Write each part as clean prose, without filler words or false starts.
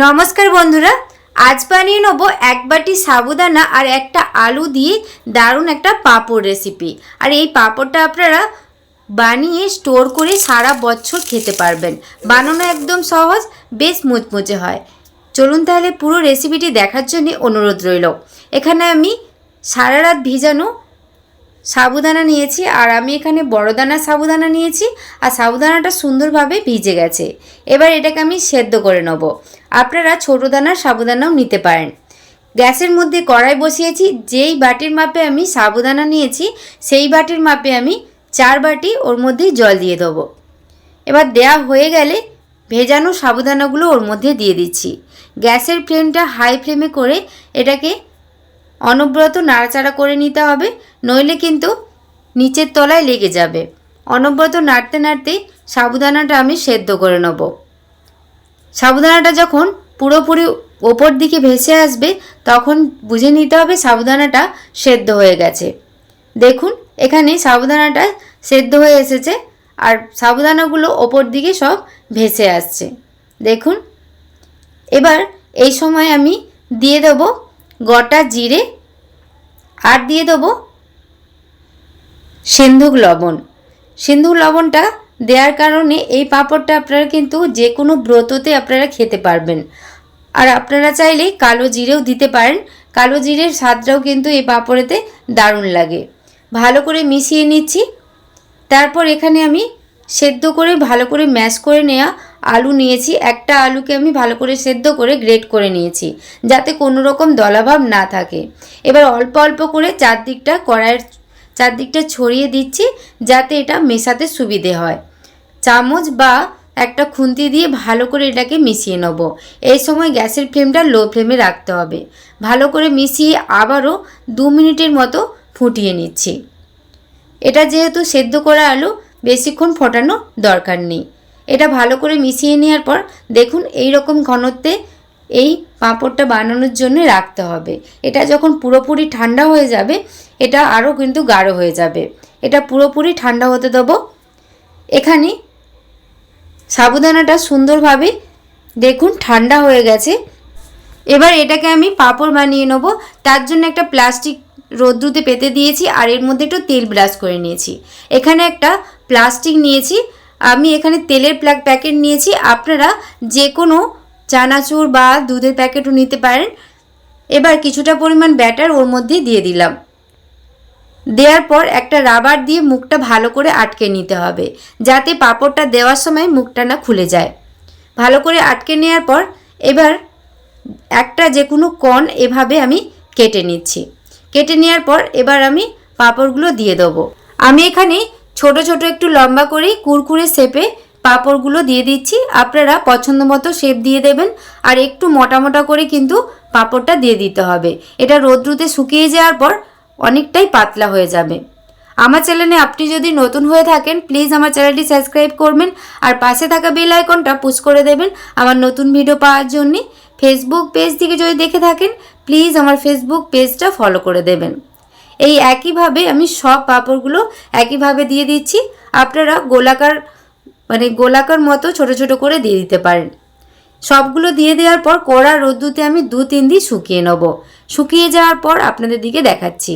নমস্কার বন্ধুরা, আজ বানিয়ে নেব এক বাটি সাবুদানা আর একটা আলু দিয়ে দারুণ একটা পাঁপড় রেসিপি। আর এই পাঁপড়টা আপনারা বানিয়ে স্টোর করে সারা বছর খেতে পারবেন। বানানো একদম সহজ, বেশ মুচমুচে হয়। চলুন তাহলে পুরো রেসিপিটি দেখার জন্য অনুরোধ রইল। এখানে আমি সারা রাত ভিজানো সাবুদানা নিয়েছি, আর আমি এখানে বড় দানার সাবুদানা নিয়েছি, আর সাবুদানাটা সুন্দরভাবে ভিজে গেছে। এবার এটাকে আমি সেদ্ধ করে নেব। আপনারা ছোটো দানার সাবুদানাও নিতে পারেন। গ্যাসের মধ্যে কড়াই বসিয়েছি। যেই বাটির মাপে আমি সাবুদানা নিয়েছি সেই বাটির মাপে আমি 4 বাটি ওর মধ্যেই জল দিয়ে দেবো। এবার দেয়া হয়ে গেলে ভেজানো সাবুদানাগুলো ওর মধ্যে দিয়ে দিচ্ছি। গ্যাসের ফ্লেমটা হাই ফ্লেমে করে এটাকে অনবরত নাড়াচাড়া করে নিতে হবে, নইলে কিন্তু নিচের তলায় লেগে যাবে। অনবরত নাড়তে নাড়তে সাবুদানাটা আমি সেদ্ধ করে নেব। সাবুদানাটা যখন পুরোপুরি ওপর দিকে ভেসে আসবে তখন বুঝে নিতে হবে সাবুদানাটা সেদ্ধ হয়ে গেছে। দেখুন এখানে সাবুদানাটা সেদ্ধ হয়ে এসেছে, আর সাবুদানাগুলো ওপর দিকে সব ভেসে আসছে। দেখুন এবার এই সময় আমি দিয়ে দেব গোটা জিরে, আর দিয়ে দেবো সিন্ধুক লবণ। সিন্ধুক লবণটা দেওয়ার কারণে এই পাঁপড়টা আপনারা কিন্তু যে কোনো ব্রততে আপনারা খেতে পারবেন। আর আপনারা চাইলে কালো জিরেও দিতে পারেন। কালো জিরের স্বাদটাও কিন্তু এই পাঁপড়েতে দারুণ লাগে। ভালো করে মিশিয়ে নিচ্ছি। তারপর এখানে আমি সেদ্ধ করে ভালো করে ম্যাশ করে নেওয়া আলু নিয়েছি। একটা আলুকে আমি ভালো করে সেদ্ধ করে গ্রেট করে নিয়েছি, যাতে কোনো রকম দলাভাব না থাকে। এবার অল্প অল্প করে কড়াইয়ের চারদিকটা ছড়িয়ে দিচ্ছি, যাতে এটা মেশাতে সুবিধে হয়। চামচ বা একটা খুন্তি দিয়ে ভালো করে এটাকে মিশিয়ে নেব। এই সময় গ্যাসের ফ্লেমটা লো ফ্লেমে রাখতে হবে। ভালো করে মিশিয়ে আবারও 2 মিনিটের মতো ফুটিয়ে নিচ্ছি। এটা যেহেতু সেদ্ধ করা আলু, বেশিক্ষণ ফোটানো দরকার নেই। এটা ভালো করে মিশিয়ে নেওয়ার পর দেখুন এই রকম ঘনত্বে এই পাঁপড়টা বানানোর জন্য রাখতে হবে। এটা যখন পুরোপুরি ঠান্ডা হয়ে যাবে এটা আরও কিন্তু গাঢ় হয়ে যাবে। এটা পুরোপুরি ঠান্ডা হতে দেবো। এখানে সাবুদানাটা সুন্দরভাবে দেখুন ঠান্ডা হয়ে গেছে। এবার এটাকে আমি পাঁপড় বানিয়ে নেব। তার জন্য একটা প্লাস্টিক রোদ্রুতে পেতে দিয়েছি, আর এর মধ্যে একটু তেল ব্রাশ করে নিয়েছি। এখানে একটা প্লাস্টিক নিয়েছি, আমি এখানে তেলের প্যাকেট নিয়েছি। আপনারা যে কোনো চানাচুর বা দুধের প্যাকেটও নিতে পারেন। এবার কিছুটা পরিমাণ ব্যাটার ওর মধ্যে দিয়ে দিলাম। দেওয়ার পর একটা রাবার দিয়ে মুখটা ভালো করে আটকে নিতে হবে, যাতে পাঁপড়টা দেওয়ার সময় মুখটা না খুলে যায়। ভালো করে আটকে নেওয়ার পর এবার একটা যে কোনো কোণ এভাবে আমি কেটে নিচ্ছি। কেটে নেওয়ার পর এবার আমি পাঁপড়গুলো দিয়ে দেবো। আমি এখানে ছোট ছোট একটু লম্বা করে কুরকুরে শেপে পাঁপড়গুলো দিয়ে দিচ্ছি। আপনারা পছন্দ মতো শেপ দিয়ে দেবেন, আর একটু মোটা মোটা করে কিন্তু পাঁপড়টা দিয়ে দিতে হবে। এটা রোদ্রুতে শুকিয়ে যাওয়ার পর অনেকটাই পাতলা হয়ে যাবে। আমার চ্যানেলে আপনি যদি নতুন হয়ে থাকেন প্লিজ আমার চ্যানেলটি সাবস্ক্রাইব করবেন, আর পাশে থাকা বেল আইকনটা পুশ করে দেবেন আমার নতুন ভিডিও পাওয়ার জন্যে। ফেসবুক পেজ থেকে যদি দেখে থাকেন প্লিজ আমার ফেসবুক পেজটা ফলো করে দেবেন। এই একইভাবে আমি সব পাঁপড়গুলো একইভাবে দিয়ে দিচ্ছি। আপনারা গোলাকার মতো ছোট ছোট করে দিয়ে দিতে পারেন। সবগুলো দিয়ে দেওয়ার পর কড়া রোদ্দুতে আমি 2-3 দিন শুকিয়ে নেব। শুকিয়ে যাওয়ার পর আপনাদের দিকে দেখাচ্ছি।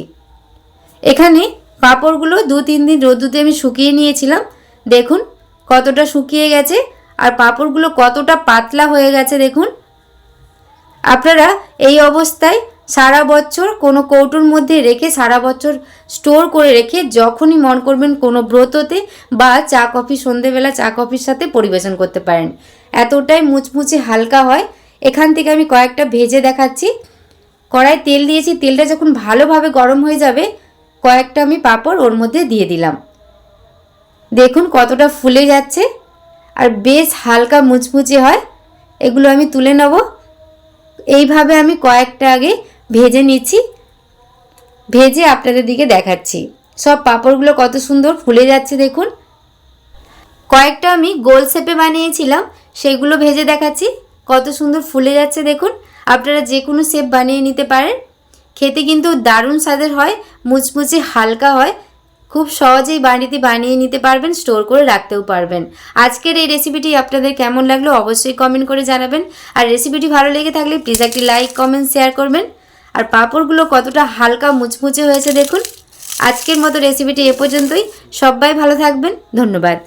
এখানে পাঁপড়গুলো 2-3 দিন রোদ্দুতে আমি শুকিয়ে নিয়েছিলাম। দেখুন কতটা শুকিয়ে গেছে, আর পাঁপড়গুলো কতটা পাতলা হয়ে গেছে দেখুন। আপনারা এই অবস্থায় সারা বছর কোনো কৌটোর মধ্যে রেখে সারা বছর স্টোর করে রেখে যখনই মন করবেন কোনো ব্রততে বা চা কফি সন্ধেবেলা চা কফির সাথে পরিবেশন করতে পারেন। এতটাই মুচমুচে হালকা হয়। এখান থেকে আমি কয়েকটা ভেজে দেখাচ্ছি। কড়াই তেল দিয়েছি, তেলটা যখন ভালোভাবে গরম হয়ে যাবে কয়েকটা আমি পাঁপড় ওর মধ্যে দিয়ে দিলাম। দেখুন কতটা ফুলে যাচ্ছে, আর বেশ হালকা মুচমুচে হয়। এগুলো আমি তুলে নেব। এইভাবে আমি কয়েকটা আগে ভেজে নিচ্ছি, ভেজে আপনাদের দিকে দেখাচ্ছি। সব পাঁপড়গুলো কত সুন্দর ফুলে যাচ্ছে দেখুন। কয়েকটা আমি গোল শেপে বানিয়েছিলাম, সেগুলো ভেজে দেখাচ্ছি। কত সুন্দর ফুলে যাচ্ছে দেখুন। আপনারা যে কোনো শেপ বানিয়ে নিতে পারেন। খেতে কিন্তু দারুণ স্বাদের হয়, মুচমুচে হালকা হয়। খুব সহজেই বাড়িতে বানিয়ে নিতে পারবেন, স্টোর করে রাখতেও পারবেন। আজকের এই রেসিপিটি আপনাদের কেমন লাগলো অবশ্যই কমেন্ট করে জানাবেন। আর রেসিপিটি ভালো লেগে থাকলে প্লিজ একটি লাইক, কমেন্ট, শেয়ার করবেন। আর পাঁপড়গুলো কতটা হালকা মুচমুচে হয়েছে দেখুন। আজকের মতো রেসিপিটি এ পর্যন্তই। সবাই ভালো থাকবেন, ধন্যবাদ।